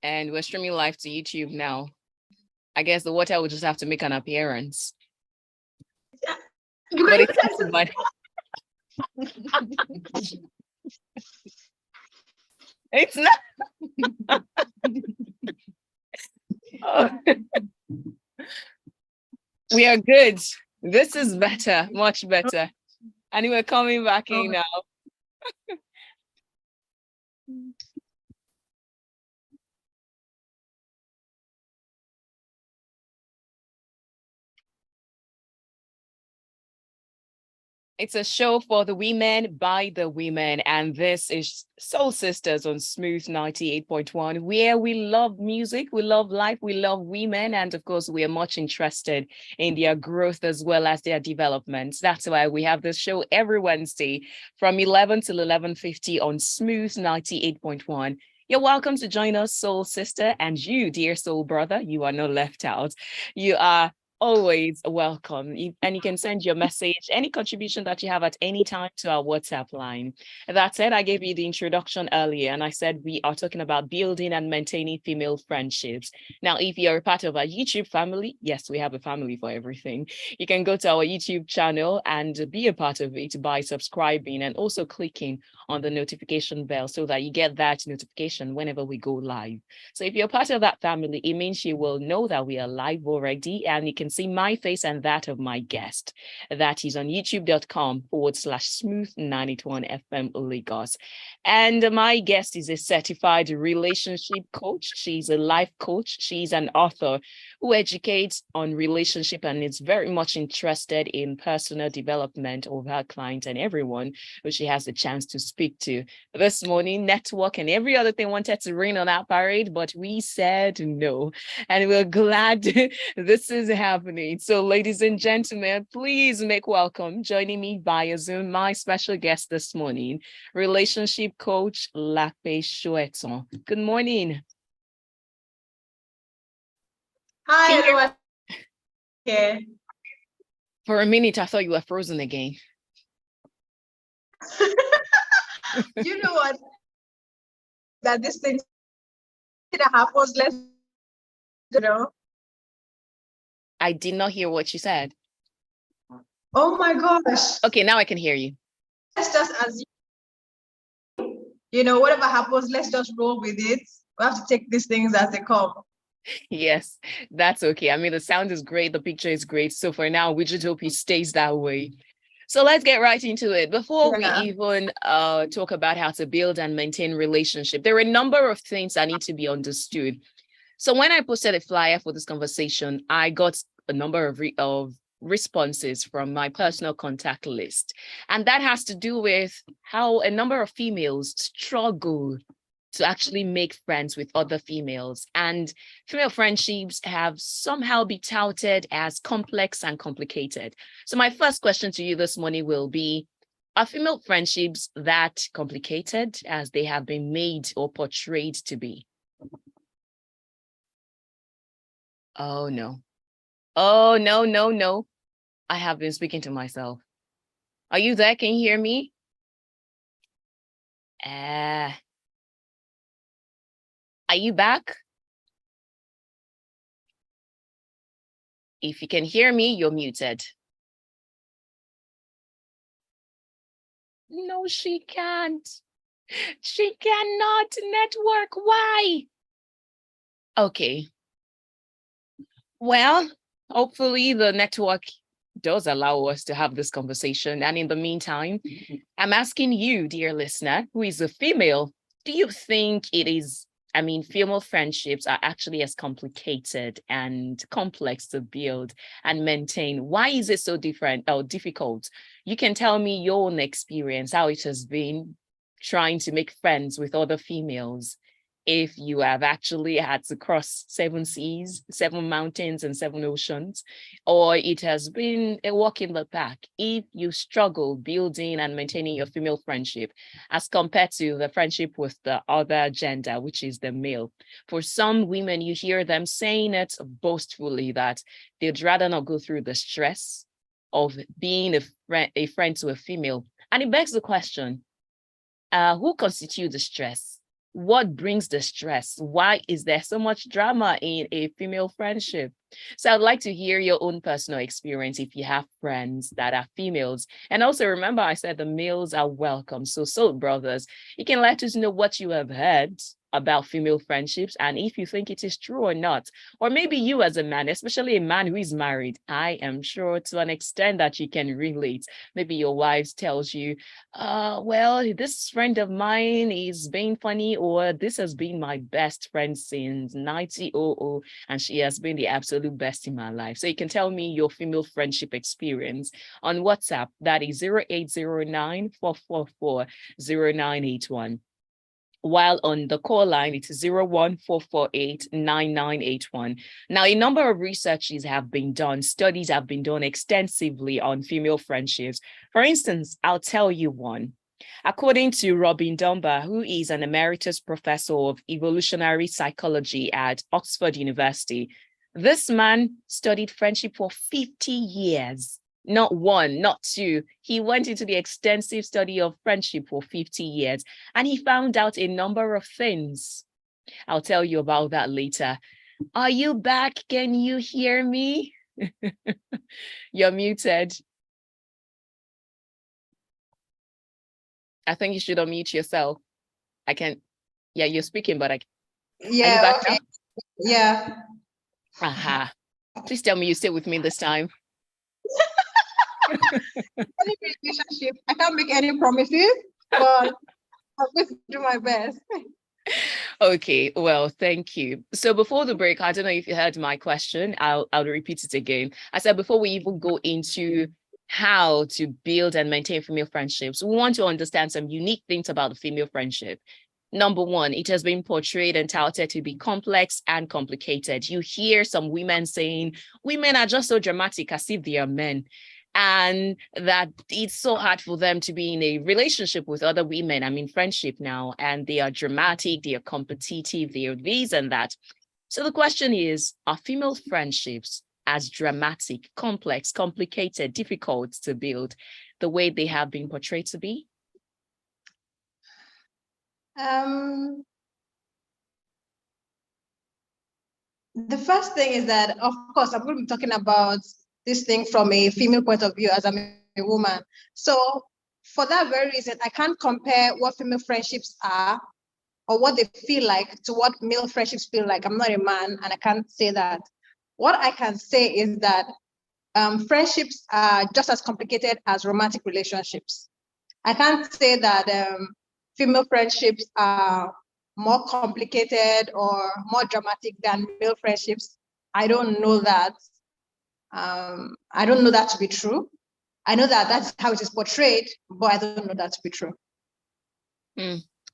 And we're streaming live to YouTube now. I guess the water will just have to make an appearance. You But can it's not too much. It's not. Oh. We are good. This is better, much better. And we're coming back in now. It's a show for the women, by the women, and this is Soul Sisters on Smooth 98.1, where we love music, we love life, we love women, and of course, we are much interested in their growth as well as their development. That's why we have this show every Wednesday from 11 till 11:50 on Smooth 98.1. You're welcome to join us, Soul Sister, and you, dear Soul Brother, you are not left out. You are always welcome. And you can send your message, any contribution that you have at any time to our WhatsApp line. That said, I gave you the introduction earlier, and I said we are talking about building and maintaining female friendships. Now, if you're a part of our YouTube family, yes, we have a family for everything. You can go to our YouTube channel and be a part of it by subscribing and also clicking on the notification bell so that you get that notification whenever we go live. So if you're part of that family, it means you will know that we are live already, and you can see my face and that of my guest. That is on youtube.com/smooth91FM Lagos. And my guest is a certified relationship coach. She's a life coach. She's an author who educates on relationship and is very much interested in personal development of her clients and everyone who she has the chance to speak to. This morning, network and every other thing wanted to rain on our parade, but we said no. And we're glad this is happening. So, ladies and gentlemen, please make welcome, joining me via Zoom, my special guest this morning, Relationship Coach Lape Soetan. Good morning. Hi, yeah. For a minute, I thought you were frozen again. You know what? That this thing that happens, let's I did not hear what you said. Oh my gosh. Okay, now I can hear you. Let's just assume, whatever happens, let's just roll with it. We have to take these things as they come. Yes, that's okay. I mean, the sound is great. The picture is great. So for now, we just hope it stays that way. So let's get right into it. Before we even talk about how to build and maintain relationship, there are a number of things that need to be understood. So when I posted a flyer for this conversation, I got a number of responses from my personal contact list. And that has to do with how a number of females struggle to actually make friends with other females. And female friendships have somehow been touted as complex and complicated. So my first question to you this morning will be, are female friendships that complicated as they have been made or portrayed to be? Oh, no. Oh, no, no, no. I have been speaking to myself. Are you there? Can you hear me? Are you back? If you can hear me, you're muted. No, she can't. She cannot network. Why? Okay. Well, hopefully the network does allow us to have this conversation. And in the meantime, I'm asking you, dear listener, who is a female, do you think female friendships are actually as complicated and complex to build and maintain? Why is it so different or difficult? You can tell me your own experience, how it has been trying to make friends with other females. If you have actually had to cross 7 seas, 7 mountains, and 7 oceans, or it has been a walk in the park, if you struggle building and maintaining your female friendship as compared to the friendship with the other gender, which is the male. For some women, you hear them saying it boastfully that they'd rather not go through the stress of being a friend to a female. And it begs the question, who constitutes the stress? What brings the stress? Why is there so much drama in a female friendship? So I'd like to hear your own personal experience if you have friends that are females. And also remember, I said the males are welcome. So Soul Brothers, you can let us know what you have heard about female friendships and if you think it is true or not. Or maybe you as a man, especially a man who is married, I am sure to an extent that you can relate. Maybe your wife tells you, well, this friend of mine is being funny, or this has been my best friend since 1900, and she has been the absolute best in my life. So you can tell me your female friendship experience on WhatsApp. That is 0809 444 0981. While on the call line, it's 014489981. Now, a number of researches have been done, studies have been done extensively on female friendships. For instance, I'll tell you one. According to Robin Dunbar, who is an emeritus professor of evolutionary psychology at Oxford University, this man studied friendship for 50 years. Not one, not two. He went into the extensive study of friendship for 50 years, and he found out a number of things. I'll tell you about that later. Are you back? Can you hear me? You're muted. I think you should unmute yourself. I can't. Yeah, you're speaking, but Yeah, are you back okay. now? Yeah. Aha. Please tell me you stay with me this time. Any relationship, I can't make any promises, but I'm going to do my best. Okay, well, thank you. So before the break, I don't know if you heard my question. I'll repeat it again. I said before we even go into how to build and maintain female friendships, we want to understand some unique things about the female friendship. Number one, it has been portrayed and touted to be complex and complicated. You hear some women saying women are just so dramatic as if they are men, and that it's so hard for them to be in a relationship with other women. I mean, friendship now, and they are dramatic, they are competitive, they are this and that. So the question is, are female friendships as dramatic, complex, complicated, difficult to build the way they have been portrayed to be? The first thing is that, of course, I'm going to be talking about this thing from a female point of view as I'm a woman. So for that very reason, I can't compare what female friendships are or what they feel like to what male friendships feel like. I'm not a man and I can't say that. What I can say is that friendships are just as complicated as romantic relationships. I can't say that female friendships are more complicated or more dramatic than male friendships. I don't know that. I don't know that to be true. I know that that's how it is portrayed, but I don't know that to be true.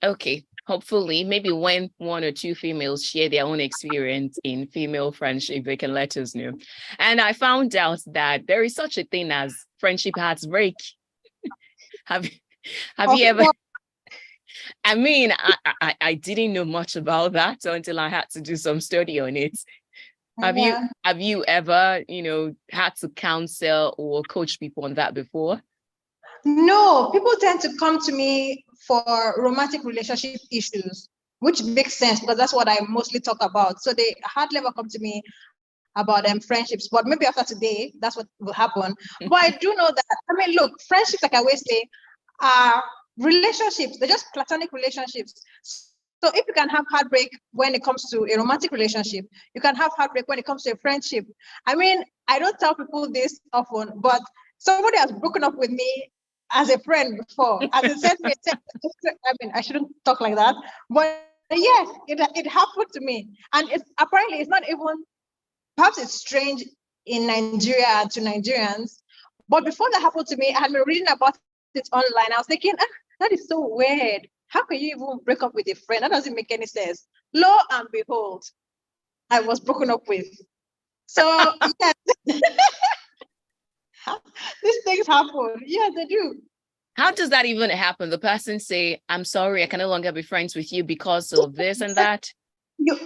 Okay. Hopefully, maybe when one or two females share their own experience in female friendship, they can let us know. And I found out that there is such a thing as friendship heartbreak. Have you ever? I mean, I didn't know much about that until I had to do some study on it. Have you ever, had to counsel or coach people on that before? No, people tend to come to me for romantic relationship issues, which makes sense because that's what I mostly talk about. So they hardly ever come to me about friendships, but maybe after today, that's what will happen. But I do know that, look, friendships, like I always say, are relationships. They're just platonic relationships. So if you can have heartbreak when it comes to a romantic relationship, you can have heartbreak when it comes to a friendship. I don't tell people this often, but somebody has broken up with me as a friend before. As it sent me a text, I shouldn't talk like that, but yes, it happened to me. And apparently it's not even, perhaps it's strange in Nigeria to Nigerians, but before that happened to me, I had been reading about it online. I was thinking, that is so weird. How can you even break up with a friend? That doesn't make any sense. Lo and behold, I was broken up with. So yes, these things happen. Yeah, they do. How does that even happen? The person say, I'm sorry, I can no longer be friends with you because of this and that. Did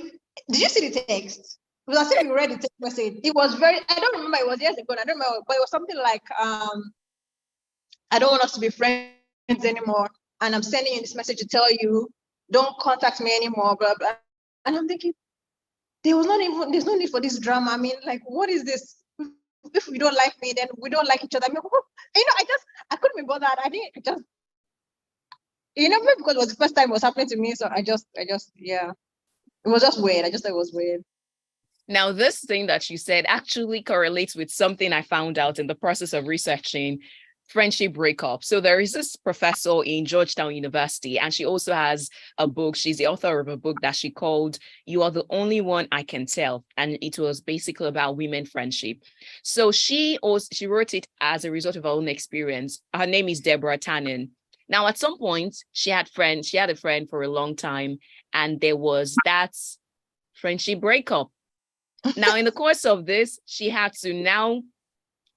you see the text? It was as if you read the text message. It was I don't remember, it was years ago, I don't remember, but it was something like, I don't want us to be friends anymore. And I'm sending you this message to tell you don't contact me anymore, blah, blah. And I'm thinking, there's no need for this drama. I mean, like, what is this? If we don't like me, then we don't like each other. I mean, I couldn't be bothered. I think just, maybe because it was the first time it was happening to me. So yeah, it was just weird. I just thought it was weird. Now, this thing that you said actually correlates with something I found out in the process of researching friendship breakup. So there is this professor in Georgetown University, and she also has a book. She's the author of a book that she called "You Are the Only One I Can Tell," and it was basically about women friendship. So she wrote it as a result of her own experience. Her name is Deborah Tannen. Now, at some point, she had a friend for a long time, and there was that friendship breakup. Now, in the course of this, she had to now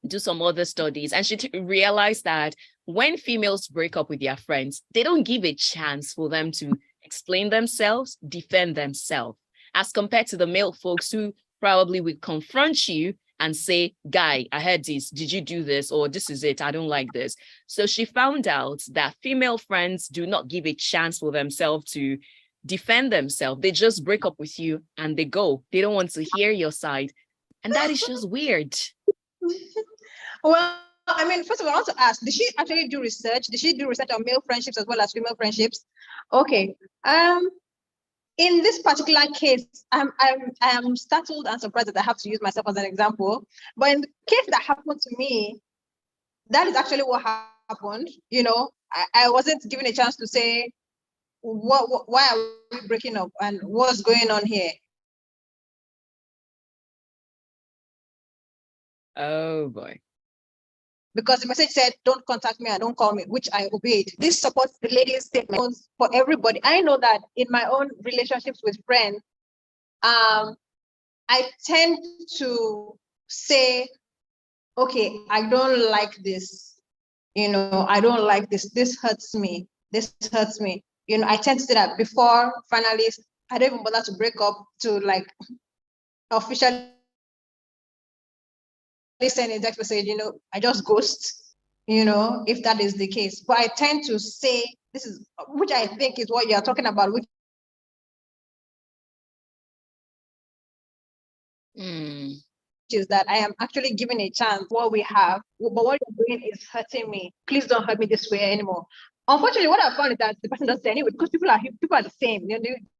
do some other studies, and she realized that when females break up with their friends, they don't give a chance for them to explain themselves, defend themselves, as compared to the male folks who probably would confront you and say, "Guy, I heard this. Did you do this?" Or "This is it. I don't like this." So she found out that female friends do not give a chance for themselves to defend themselves. They just break up with you and they go. They don't want to hear your side. And that is just weird. Well, I mean, first of all, I want to ask, did she actually do research? Did she do research on male friendships as well as female friendships? Okay. In this particular case, I'm startled and surprised that I have to use myself as an example. But in the case that happened to me, that is actually what happened. I wasn't given a chance to say, why are we breaking up and what's going on here? Oh boy. Because the message said, "Don't contact me and don't call me," which I obeyed. This supports the lady's statement for everybody. I know that in my own relationships with friends, I tend to say, okay, I don't like this. I don't like this. This hurts me. This hurts me. I tend to say that before finally, I don't even bother to break up, to like officially send a text message, I just ghost, if that is the case. But I tend to say, this is, which I think is what you're talking about, which is that I am actually giving a chance what we have, but what you're doing is hurting me. Please don't hurt me this way anymore. Unfortunately, what I found is that the person does it anyway, because people are the same.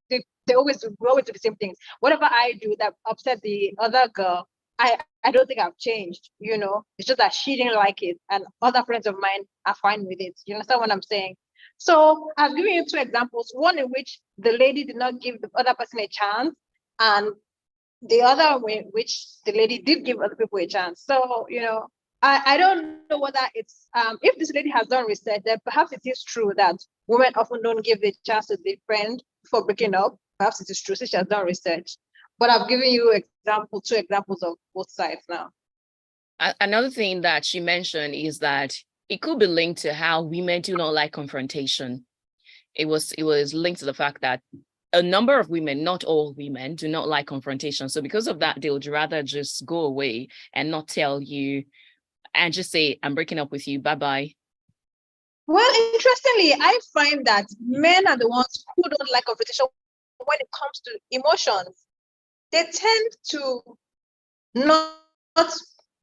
They always do the same things. Whatever I do that upset the other girl, I don't think I've changed. It's just that she didn't like it, and other friends of mine are fine with it. You understand what I'm saying? So I've given you two examples. One in which the lady did not give the other person a chance, and the other way which the lady did give other people a chance. So I don't know whether it's if this lady has done research, then perhaps it is true that women often don't give the chance to their friend before breaking up. Perhaps it is true, since she has done research. But I've given you two examples of both sides now. Another thing that she mentioned is that it could be linked to how women do not like confrontation. It was linked to the fact that a number of women, not all women, do not like confrontation. So because of that, they would rather just go away and not tell you and just say, "I'm breaking up with you, bye-bye." Well, interestingly, I find that men are the ones who don't like confrontation when it comes to emotions. They tend to not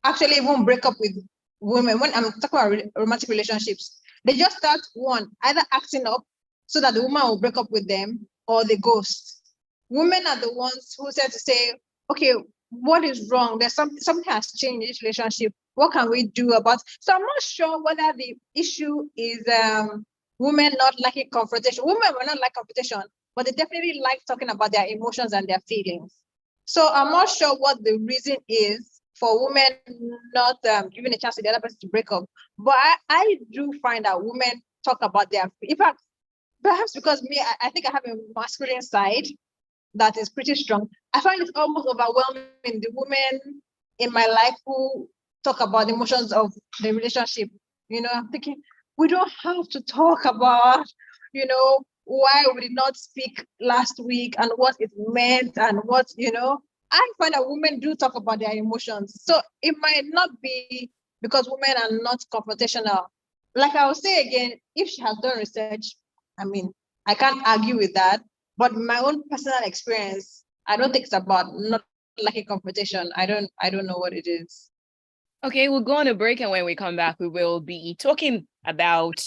actually even break up with women. When I'm talking about romantic relationships, they just start either acting up so that the woman will break up with them, or they ghost. Women are the ones who tend to say, okay, what is wrong? There's something has changed in this relationship. What can we do about it? So I'm not sure whether the issue is women not liking confrontation. Women will not like confrontation, but they definitely like talking about their emotions and their feelings. So I'm not sure what the reason is for women not giving a chance to the other person to break up. But I do find that women talk about their, in fact, perhaps because me, I think I have a masculine side that is pretty strong. I find it almost overwhelming, the women in my life who talk about the emotions of the relationship. I'm thinking, we don't have to talk about, why we did not speak last week and what it meant and what, I find that women do talk about their emotions. So it might not be because women are not confrontational. Like I will say again, if she has done research, I mean, I can't argue with that. But my own personal experience, I don't think it's about not liking confrontation. I don't know what it is. Okay, we'll go on a break, and when we come back, we will be talking about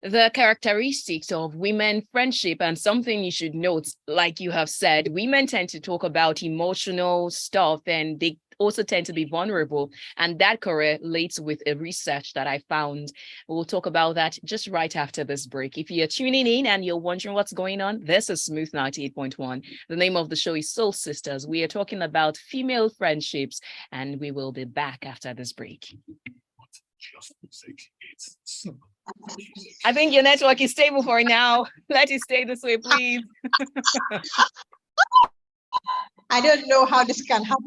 the characteristics of women friendship. And something you should note, like you have said, women tend to talk about emotional stuff, and they also tend to be vulnerable, and that correlates with a research that I found. We'll talk about that just right after this break. If you're tuning in and you're wondering what's going on, this is Smooth 98.1. The name of the show is Soul Sisters. We are talking about female friendships, and we will be back after this break. I think your network is stable for now. Let it stay this way, please. I don't know how this can happen.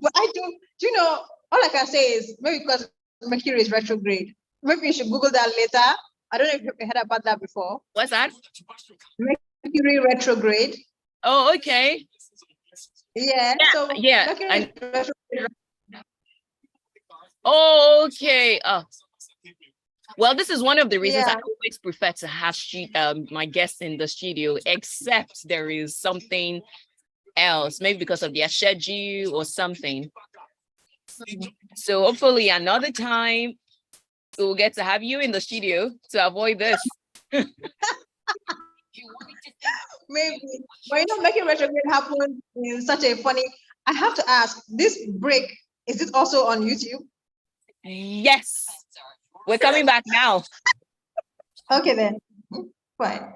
All I can say is maybe because Mercury is retrograde. Maybe you should Google that later. I don't know if you've heard about that before. What's that? Mercury retrograde. Oh, okay. Yeah. So yeah. Mercury retrograde. Oh, okay. Well, this is one of the reasons I always prefer to have my guests in the studio, except there is something else, maybe because of their schedule or something. So hopefully another time we'll get to have you in the studio to avoid this. Maybe. But Mercury retrograde happened in such a funny. I have to ask, this break, is it also on YouTube? Yes. We're coming back now. Okay, then. Fine.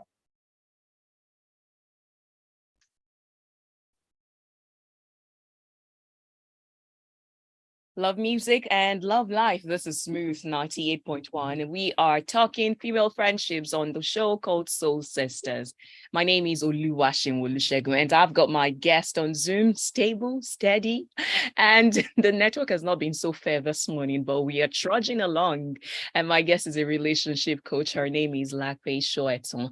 Love music and love life. This is Smooth 98.1. We are talking female friendships on the show called Soul Sisters. My name is Oluwaseun, and I've got my guest on Zoom, stable, steady, and the network has not been so fair this morning, but we are trudging along. And my guest is a relationship coach. Her name is Lape Soetan.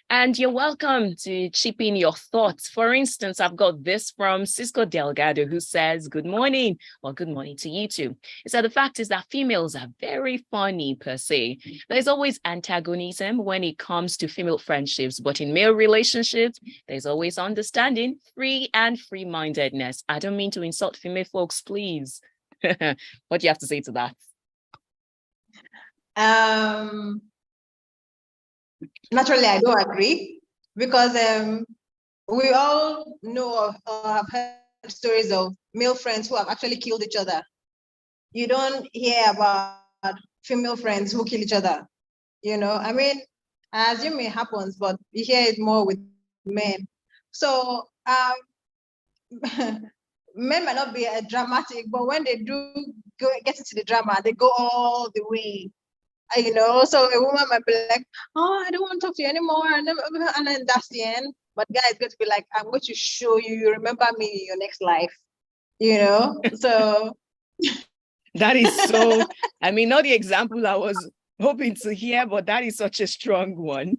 And you're welcome to chip in your thoughts. For instance, I've got this from Cisco Delgado, who says, good morning. Well, good morning to you too. He said, the fact is that females are very funny per se. There's always antagonism when it comes to female friendships, but in male relationships, there's always understanding, free-mindedness. I don't mean to insult female folks, please. What do you have to say to that? Naturally, I don't agree, because we all know or have heard stories of male friends who have actually killed each other. You don't hear about female friends who kill each other. I mean, I assume it happens, but you hear it more with men. So men might not be dramatic, but when they do get into the drama, they go all the way. So a woman might be like, oh, I don't want to talk to you anymore, and then that's the end. But guy is going to be like, I'm going to show you, you remember me in your next life. So that is so, I mean, not the example I was hoping to hear, but that is such a strong one.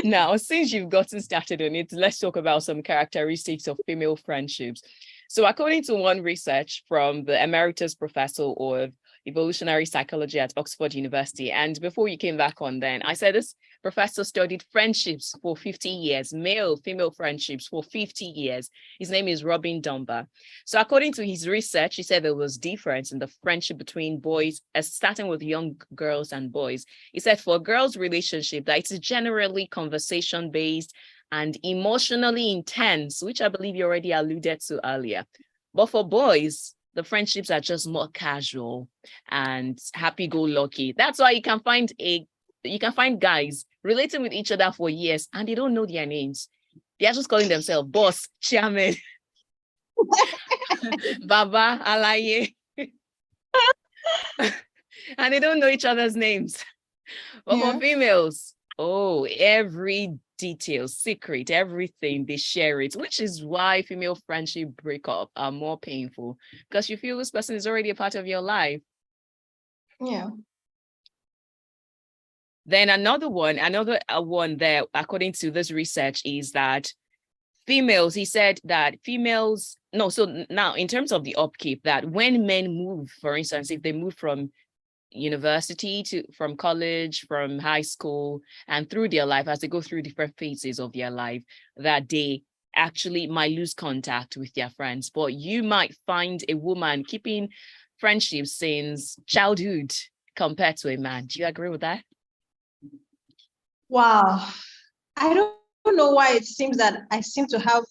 Now, since you've gotten started on it, let's talk about some characteristics of female friendships. So according to one research from the emeritus professor of evolutionary psychology at Oxford University, and before you came back on then, I said this professor studied friendships for 50 years, male-female friendships for 50 years. His name is Robin Dunbar. So according to his research, he said there was difference in the friendship between boys, starting with young girls and boys. He said for girls' relationship, that it's generally conversation-based and emotionally intense, which I believe you already alluded to earlier. But for boys, the friendships are just more casual and happy-go-lucky. That's why you can find guys relating with each other for years and they don't know their names. They are just calling themselves boss, chairman, Baba, Alaye. And they don't know each other's names. But for females, every detail, secret, everything, they share it, which is why female friendship breakup are more painful, because you feel this person is already a part of your life. Yeah. Then another one there, according to this research, is that females, he said that females, no, so now in terms of the upkeep, that when men move, for instance, if they move from university to from college, from high school, and through their life, as they go through different phases of their life, that they actually might lose contact with their friends. But you might find a woman keeping friendships since childhood compared to a man. Do you agree with that? Wow. I don't know why it seems that I seem to have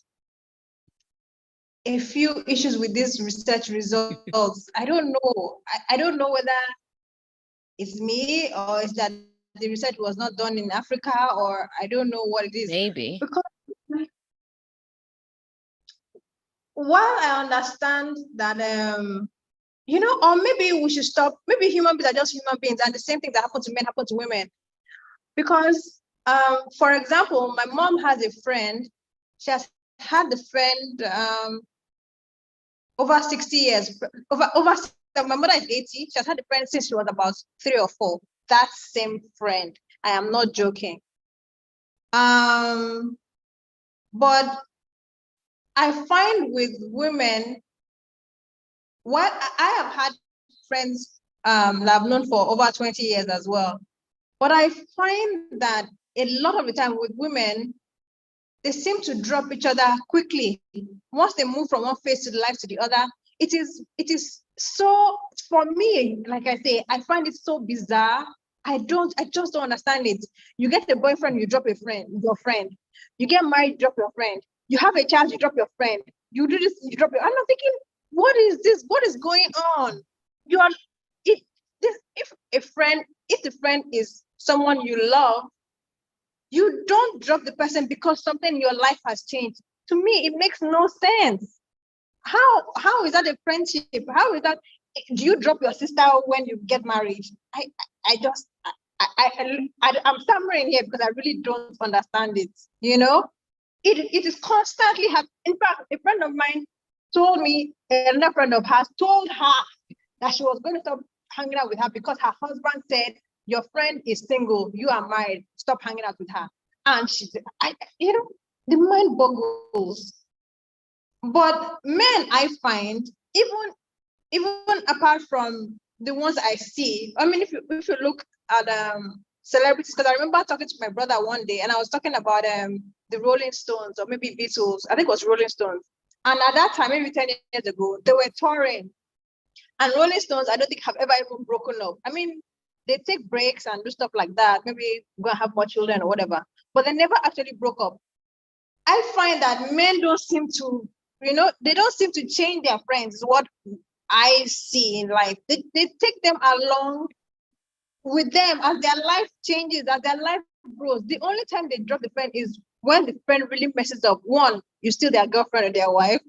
a few issues with these research results. I don't know. I don't know whether it's me or is that the research was not done in Africa, or I don't know what it is. Maybe. Because while I understand that, or maybe we should stop, maybe human beings are just human beings, and the same thing that happens to men happen to women. Because, for example, my mom has a friend, she has had the friend over 60 years, my mother is 80, she has had a friend since she was about 3 or 4. That same friend, I am not joking. But I find with women, what I have had friends that I've known for over 20 years as well. But I find that a lot of the time with women, they seem to drop each other quickly. Once they move from one phase to the life to the other, it is so, for me, like I say, I find it so bizarre. I just don't understand it. You get a boyfriend, you drop your friend. You get married, you drop your friend. You have a child, you drop your friend. You do this, you drop your. I'm not thinking, what is this? What is going on? You are it. This if the friend is someone you love, you don't drop the person because something in your life has changed. To me, it makes no sense. How is that a friendship? How is that? Do you drop your sister when you get married? I'm stammering here because I really don't understand it. It is constantly happening. In fact, a friend of mine told me, another friend of hers told her that she was going to stop hanging out with her because her husband said, your friend is single, you are married, stop hanging out with her. And she said, the mind boggles. But men, I find, even apart from the ones I see, I mean, if you look at celebrities, because I remember talking to my brother one day, and I was talking about the Rolling Stones, or maybe Beatles. I think it was Rolling Stones. And at that time, maybe 10 years ago, they were touring. And Rolling Stones, I don't think have ever even broken up. I mean, they take breaks and do stuff like that. Maybe go and have more children or whatever. But they never actually broke up. I find that men don't seem to, they don't seem to change their friends. What I see in life, they take them along with them as their life changes, as their life grows. The only time they drop the friend is when the friend really messes up. One, you steal their girlfriend or their wife,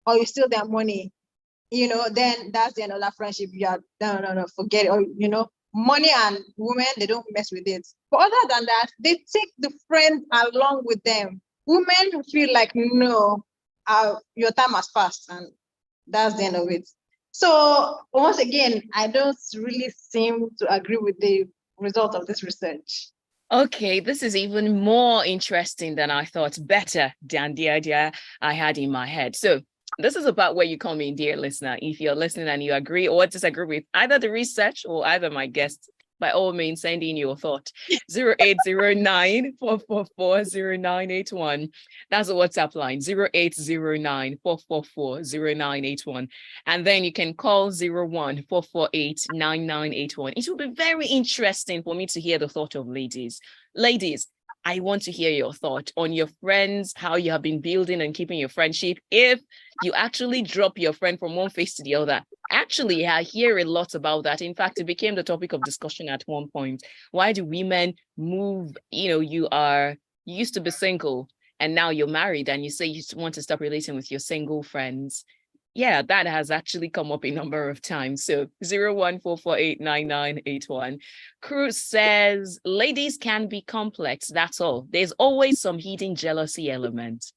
or you steal their money. Then that's the end of that friendship. No, forget it. Or, money and women, they don't mess with it. But other than that, they take the friend along with them. Women feel like, no, your time has passed, and that's the end of it. So once again, I don't really seem to agree with the result of this research. Okay, this is even more interesting than I thought, better than the idea I had in my head. So this is about where you come in, dear listener. If you're listening and you agree or disagree with either the research or either my guests, by all means, send in your thought. 0809-444-0981. That's the WhatsApp line, 0809-444-0981. And then you can call 01-448-9981. It will be very interesting for me to hear the thought of ladies. Ladies, I want to hear your thought on your friends, how you have been building and keeping your friendship. If you actually drop your friend from one face to the other. Actually, I hear a lot about that. In fact, it became the topic of discussion at one point. Why do women move? You used to be single and now you're married and you say you want to stop relating with your single friends. Yeah, that has actually come up a number of times. So 01-448-9981. Cruz says, ladies can be complex. That's all. There's always some hidden jealousy element.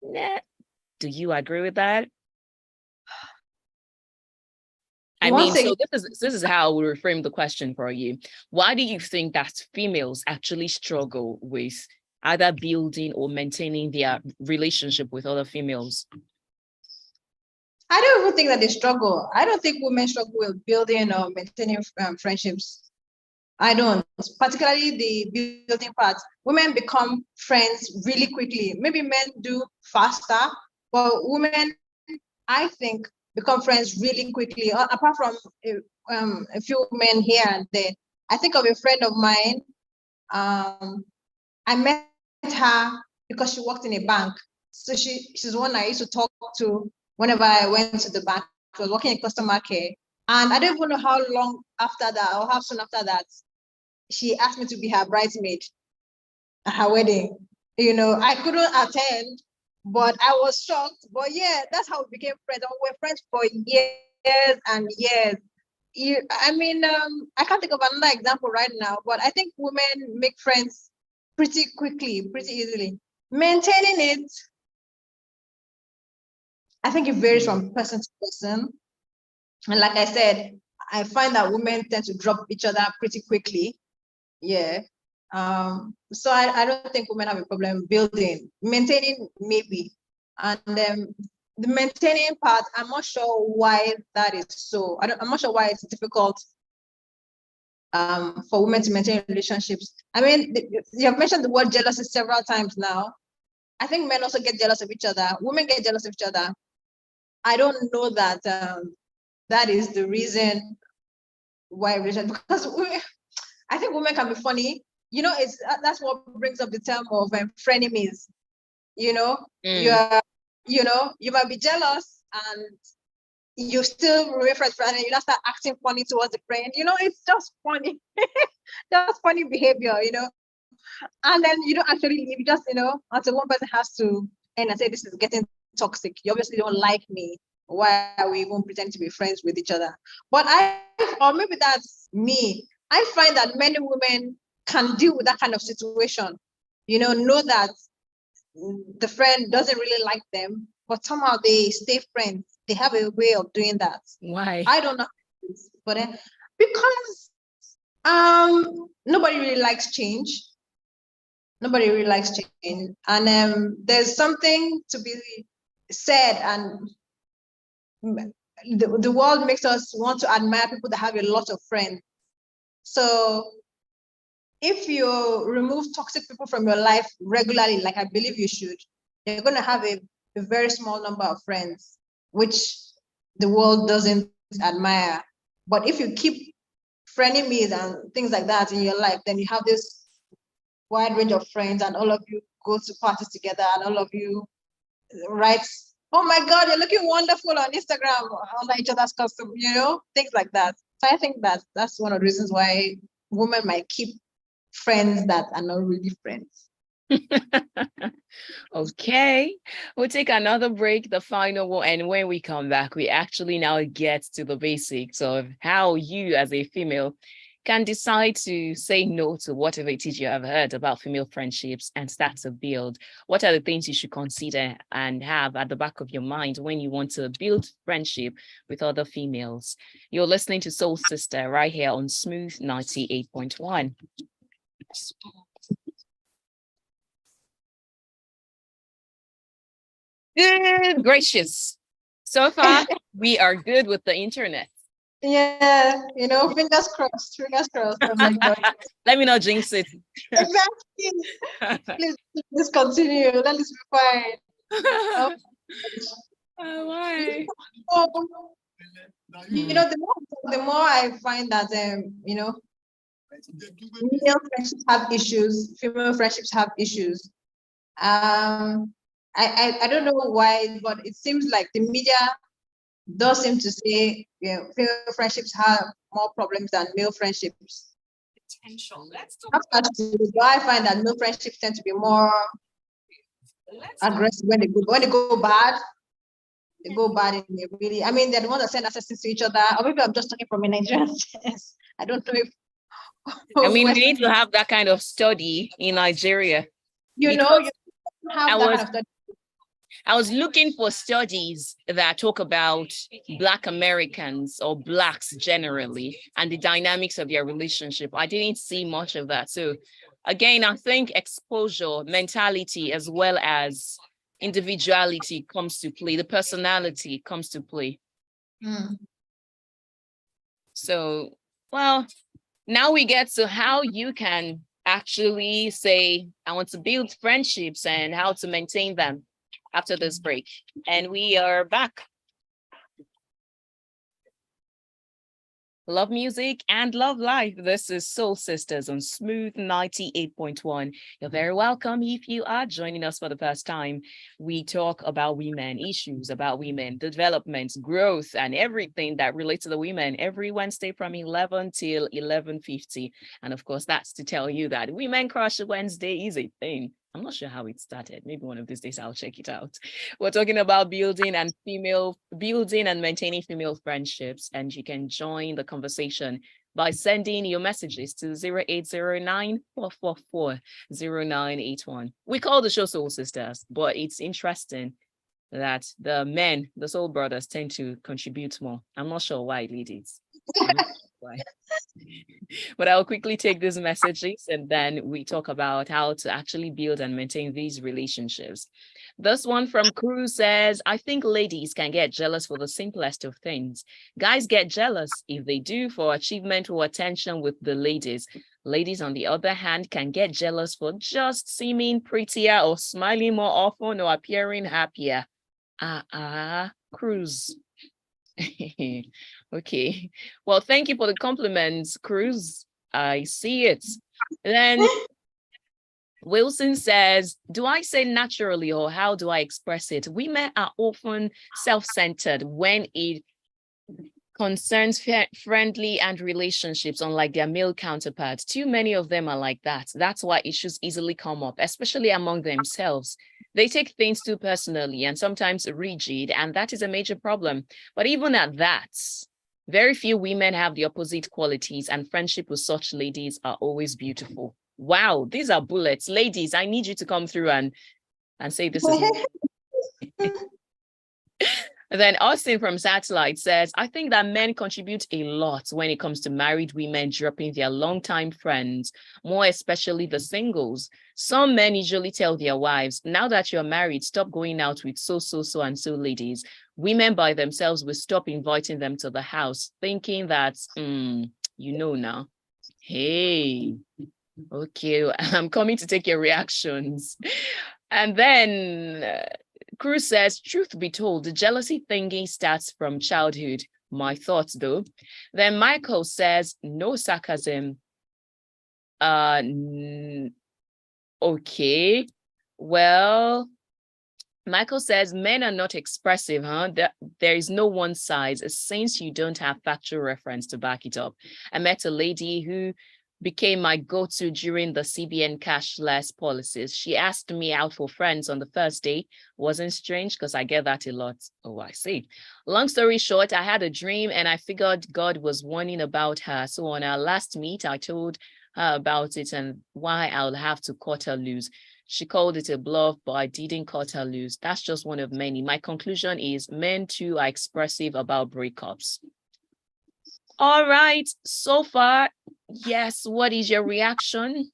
Nah. Do you agree with that? So this is how we reframe the question for you. Why do you think that females actually struggle with either building or maintaining their relationship with other females? I don't even think that they struggle. I don't think women struggle with building or maintaining friendships. I don't, particularly the building part. Women become friends really quickly. Maybe men do faster, but women, I think, become friends really quickly. Apart from a few men here and there. I think of a friend of mine. I met her because she worked in a bank. So she's one I used to talk to whenever I went to the bank. She was working in customer care. And I don't even know how long after that or how soon after that she asked me to be her bridesmaid at her wedding. I couldn't attend, but I was shocked. But yeah, that's how we became friends. And we were friends for years and years. I can't think of another example right now, but I think women make friends pretty quickly, pretty easily. Maintaining it, I think it varies from person to person. And like I said, I find that women tend to drop each other pretty quickly. Yeah. So I don't think women have a problem building. Maintaining, maybe. And the maintaining part, I'm not sure why that is so. I'm not sure why it's difficult for women to maintain relationships. I mean, you have mentioned the word jealousy several times now. I think men also get jealous of each other. Women get jealous of each other. I don't know that that is the reason why relationship, because I think women can be funny. That's what brings up the term of frenemies. You might be jealous and you still remain friends, and you start acting funny towards the friend. It's just funny, just funny behavior. And then you don't actually leave. You just, until one person has to end and say, this is getting toxic. You obviously don't like me. Why are we even pretending to be friends with each other? But or maybe that's me. I find that many women can deal with that kind of situation. Know that the friend doesn't really like them, but somehow they stay friends. They have a way of doing that. Why? I don't know, but because nobody really likes change. Nobody really likes change, and there's something to be said, and the world makes us want to admire people that have a lot of friends. So if you remove toxic people from your life regularly, like I believe you should, you're going to have a very small number of friends, which the world doesn't admire. But if you keep frenemies and things like that in your life, then you have this wide range of friends, and all of you go to parties together, and all of you write, oh my God, you're looking wonderful on Instagram under each other's custom, things like that. So I think that's one of the reasons why women might keep friends that are not really friends. Okay, we'll take another break, the final one, and when we come back, we actually now get to the basics of how you as a female can decide to say no to whatever it is you have heard about female friendships and start to build. What are the things you should consider and have at the back of your mind when you want to build friendship with other females? You're listening to Soul Sister right here on Smooth 98.1. Good gracious. So far, we are good with the internet. Yeah, fingers crossed, fingers crossed. Oh my God. Let me not jinx it. Exactly. Please continue. Let us be fine. Why? The more I find that male friendships have issues, female friendships have issues. I don't know why, but it seems like the media does seem to say female friendships have more problems than male friendships. Potential. I find that male friendships tend to be more aggressive when they go bad. They go bad in a really. I mean, they're the ones that send assessments to each other. Or maybe I'm just talking from a Nigerian sense. I don't know if. I mean, we need to have that kind of study in Nigeria. I was looking for studies that talk about Black Americans or Blacks generally and the dynamics of their relationship. I didn't see much of that. So again, I think exposure, mentality, as well as individuality comes to play, the personality comes to play. So, well, now we get to how you can actually say, I want to build friendships and how to maintain them after this break. And we are back. Love music and love life. This is Soul Sisters on Smooth 98.1. You're very welcome if you are joining us for the first time. We talk about women, issues about women, development, growth, and everything that relates to the women every Wednesday from 11 till 11:50. And of course, that's to tell you that Women Crush Wednesday is a thing. I'm not sure how it started. Maybe one of these days I'll check it out. We're talking about building and maintaining female friendships. And you can join the conversation by sending your messages to 0809-444-0981. We call the show Soul Sisters, but it's interesting that the men, the soul brothers, tend to contribute more. I'm not sure why, ladies. Why? But I'll quickly take these messages and then we talk about how to actually build and maintain these relationships. This one from Cruz says, I think ladies can get jealous for the simplest of things. Guys get jealous if they do for achievement or attention with the ladies. Ladies, on the other hand, can get jealous for just seeming prettier or smiling more often or appearing happier. Cruz. Okay. Well, thank you for the compliments, Cruz. I see it. Then Wilson says, do I say naturally or how do I express it? Women are often self-centered when it concerns friendly and relationships, unlike their male counterparts. Too many of them are like that. That's why issues easily come up, especially among themselves. They take things too personally and sometimes rigid, and that is a major problem. But even at that, very few women have the opposite qualities, and friendship with such ladies are always beautiful. Wow, these are bullets. Ladies, I need you to come through and say this is And then Austin from Satellite says, I think that men contribute a lot when it comes to married women dropping their longtime friends, more especially the singles. Some men usually tell their wives, now that you're married, stop going out with so and so ladies. Women by themselves will stop inviting them to the house, thinking that, now. Hey, okay, I'm coming to take your reactions. And then Cruz says, truth be told, the jealousy thingy starts from childhood. My thoughts, though. Then Michael says, no sarcasm. Okay. Well, Michael says, men are not expressive, huh? There is no one size, since you don't have factual reference to back it up. I met a lady who became my go-to during the CBN cashless policies. She asked me out for friends on the first day. Wasn't strange because I get that a lot. Oh, I see. Long story short, I had a dream and I figured God was warning about her. So on our last meet, I told her about it and why I'll have to cut her loose. She called it a bluff, but I didn't cut her loose. That's just one of many. My conclusion is men too are expressive about breakups. All right, so far, yes, what is your reaction?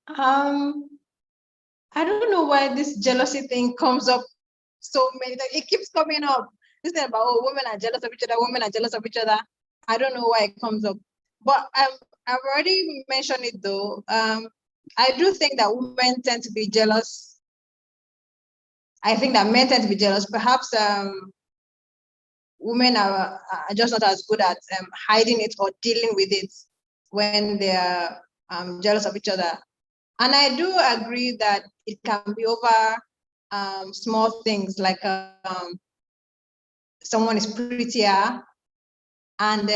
I don't know why this jealousy thing comes up so many times. It keeps coming up. This thing about, women are jealous of each other, women are jealous of each other. I don't know why it comes up. But I've already mentioned it though. I do think that women tend to be jealous. I think that men tend to be jealous. Perhaps women are just not as good at hiding it or dealing with it when they're jealous of each other. And I do agree that it can be over small things like someone is prettier. And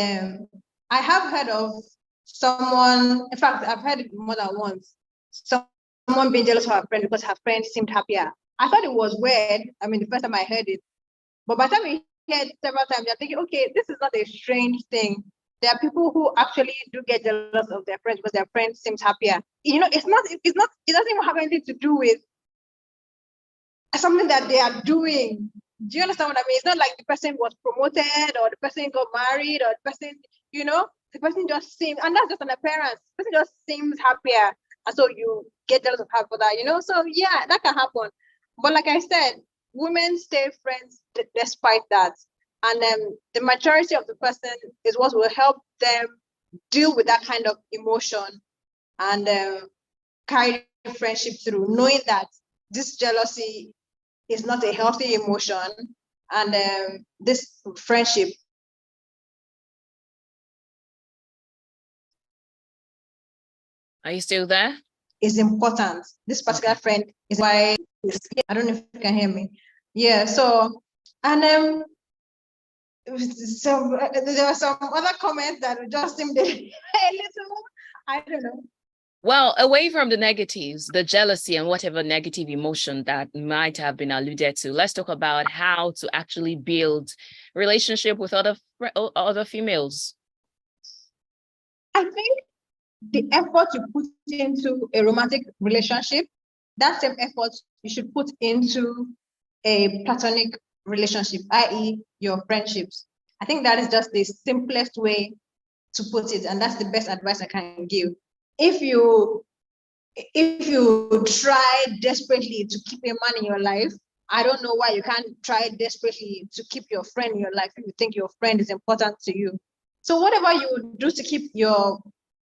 I have heard of someone, in fact, I've heard it more than once, someone being jealous of her friend because her friend seemed happier. I thought it was weird. I mean, the first time I heard it. But by the time you hear it several times, you're thinking, okay, this is not a strange thing. There are people who actually do get jealous of their friends because their friend seems happier. You know, it doesn't even have anything to do with something that they are doing. Do you understand what I mean? It's not like the person was promoted or the person got married or the person, the person just seems, and that's just an appearance. The person just seems happier. and so you get jealous of her for that, So yeah, that can happen. But like I said, women stay friends despite that. And the maturity of the person is what will help them deal with that kind of emotion and carry friendship through, knowing that this jealousy is not a healthy emotion, and this friendship. Are you still there? Is important. This particular friend is why, I don't know if you can hear me. Yeah, so, and so there were some other comments that just seemed a little, I don't know. Well, away from the negatives, the jealousy and whatever negative emotion that might have been alluded to, let's talk about how to actually build relationship with other females. I think the effort you put into a romantic relationship, that same effort you should put into a platonic relationship, i.e. your friendships. I think that is just the simplest way to put it, and that's the best advice I can give. If you try desperately to keep a man in your life, I don't know why you can't try desperately to keep your friend in your life if you think your friend is important to you. So whatever you do to keep your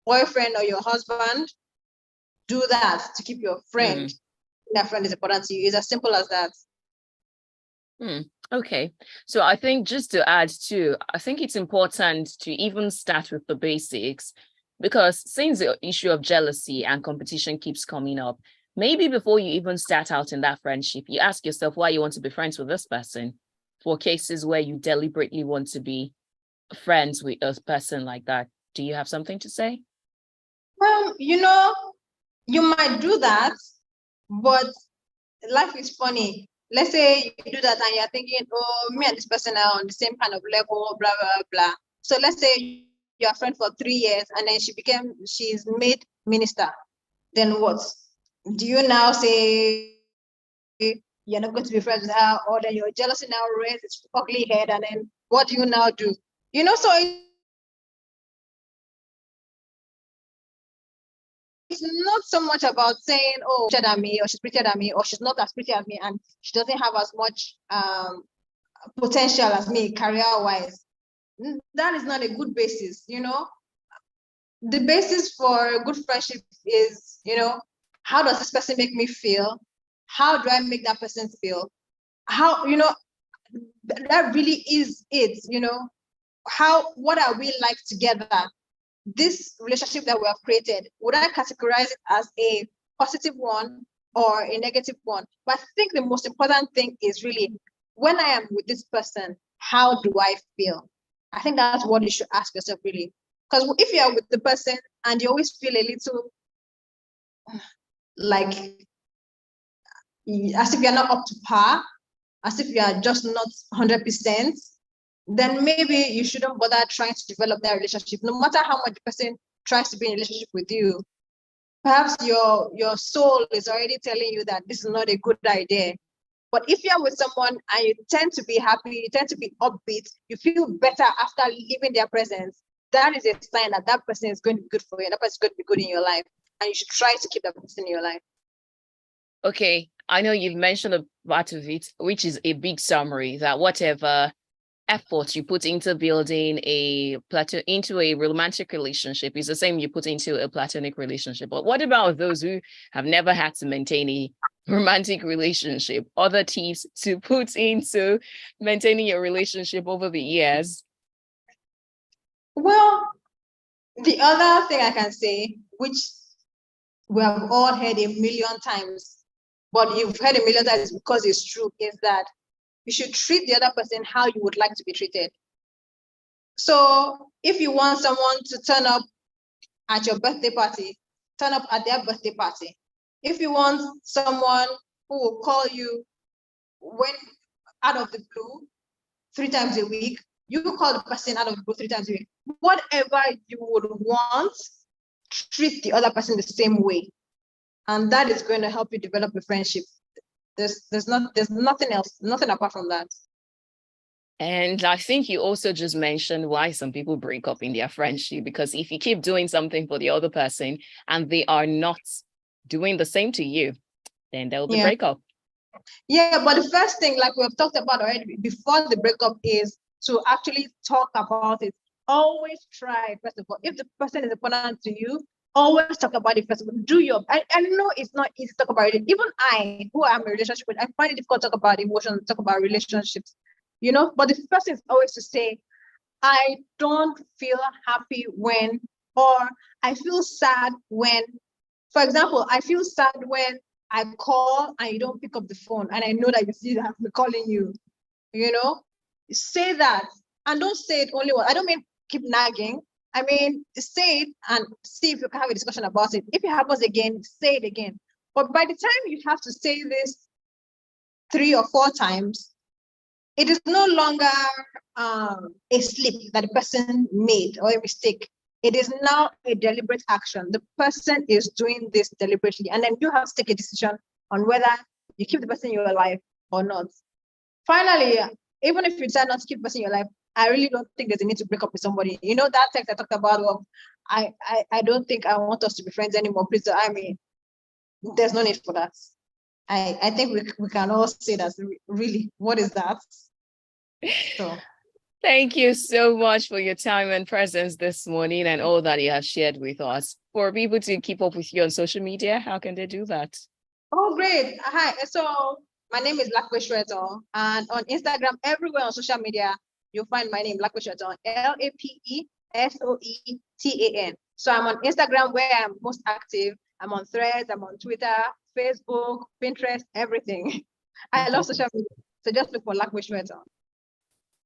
boyfriend or your husband, do that to keep your friend. That friend is important to you. It's as simple as that. Okay, so I think just to add too, I think it's important to even start with the basics, because since the issue of jealousy and competition keeps coming up, maybe before you even start out in that friendship, you ask yourself why you want to be friends with this person. For cases where you deliberately want to be friends with a person like that, do you have something to say? You might do that, but life is funny. Let's say you do that and you're thinking, oh, me and this person are on the same kind of level, blah, blah, blah. So let's say you're a friend for 3 years and then she's made minister. Then what? Do you now say you're not going to be friends with her, or then your jealousy now raises its ugly head, and then what do you now do? So it's not so much about saying, oh, she's prettier than me, or she's prettier than me, or she's not as pretty as me, and she doesn't have as much potential as me career-wise. That is not a good basis, The basis for a good friendship is, how does this person make me feel? How do I make that person feel? How, that really is it, what are we like together? This relationship that we have created, would I categorize it as a positive one or a negative one? But I think the most important thing is really, when I am with this person, how do I feel? I think that's what you should ask yourself, really. Because if you are with the person and you always feel a little like as if you're not up to par, as if you are just not 100%, then maybe you shouldn't bother trying to develop that relationship, no matter how much the person tries to be in a relationship with you. Perhaps your soul is already telling you that this is not a good idea. But if you're with someone and you tend to be happy, you tend to be upbeat, you feel better after leaving their presence, that is a sign that that person is going to be good for you, that person is going to be good in your life, and you should try to keep that person in your life. Okay, I know you've mentioned a part of it, which is a big summary, that whatever effort you put into building into a romantic relationship is the same you put into a platonic relationship. But what about those who have never had to maintain a romantic relationship? Other tips to put into maintaining your relationship over the years? Well, the other thing I can say, which we have all heard a million times, but you've heard a million times because it's true, is that you should treat the other person how you would like to be treated. So if you want someone to turn up at your birthday party, turn up at their birthday party. If you want someone who will call you when out of the blue 3 times a week, you call the person out of the blue 3 times a week. Whatever you would want, treat the other person the same way. And that is going to help you develop a friendship. There's nothing else, nothing apart from that. And I think you also just mentioned why some people break up in their friendship, because if you keep doing something for the other person and they are not doing the same to you, then there will be breakup. Yeah, but the first thing, like we've talked about already before the breakup, is to actually talk about it. Always try, first of all, if the person is important to you, always talk about it first of all. Do your, I know it's not easy to talk about it. Even I, who I'm in a relationship with, I find it difficult to talk about emotions, talk about relationships, you know. But the first thing is always to say, I don't feel happy when, or I feel sad when, for example, I feel sad when I call and you don't pick up the phone, and I know that you see that I'm calling you, you know, say that. And don't say it only once. I don't mean keep nagging. I mean, say it and see if you can have a discussion about it. If it happens again, say it again. But by the time you have to say this 3 or 4 times, it is no longer a slip that the person made or a mistake. It is now a deliberate action. The person is doing this deliberately, and then you have to take a decision on whether you keep the person in your life or not. Finally, even if you decide not to keep the person in your life, I really don't think there's a need to break up with somebody. You know, that text I talked about, well, I don't think I want us to be friends anymore. Please, I mean, there's no need for that. I think we can all say that. Really, what is that? So thank you so much for your time and presence this morning and all that you have shared with us. For people to keep up with you on social media, how can they do that? Oh, great. Hi. So my name is Lape Soetan, and on Instagram, everywhere on social media, you'll find my name, Lape Soetan, LapeSoetan. So I'm on Instagram, where I'm most active. I'm on Threads, I'm on Twitter, Facebook, Pinterest, everything. I love social media. So just look for Lape Soetan.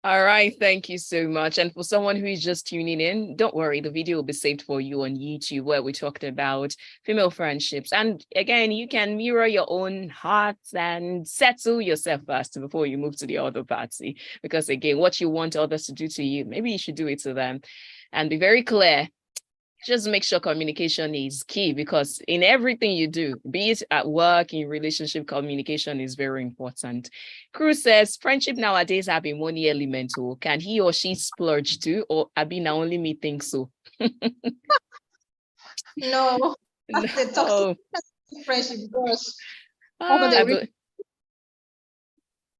All right. Thank you so much. And for someone who is just tuning in, don't worry, the video will be saved for you on YouTube, where we talked about female friendships. And again, you can mirror your own hearts and settle yourself first before you move to the other party. Because again, what you want others to do to you, maybe you should do it to them. And be very clear. Just make sure communication is key, because in everything you do, be it at work, in relationship, communication is very important. Cruz says, friendship nowadays have a money element. Can he or she splurge too? Or Abina only me think so? No, that's the toxic friendship, because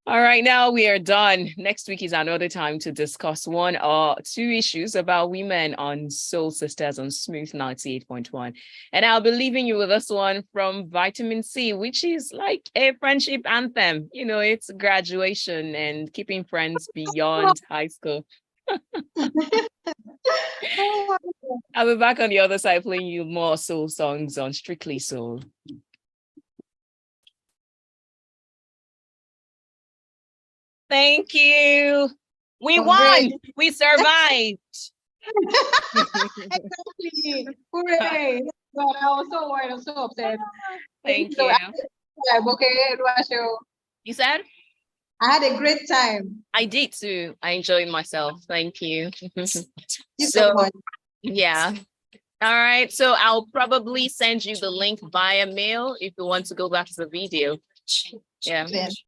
all right, now we are done. Next week is another time to discuss 1 or 2 issues about women on Soul Sisters on Smooth 98.1. And I'll be leaving you with this one from Vitamin C, which is like a friendship anthem. You know, it's graduation and keeping friends beyond high school. I'll be back on the other side playing you more soul songs on Strictly Soul. Thank you. We won. Great. We survived. Exactly. Hooray. God, I was so worried. I'm so upset. Thank you. Okay, Oluwaseun. You said? I had a great time. I did too. I enjoyed myself. Thank you. So much. Yeah. All right. So I'll probably send you the link via mail if you want to go back to the video. Yeah.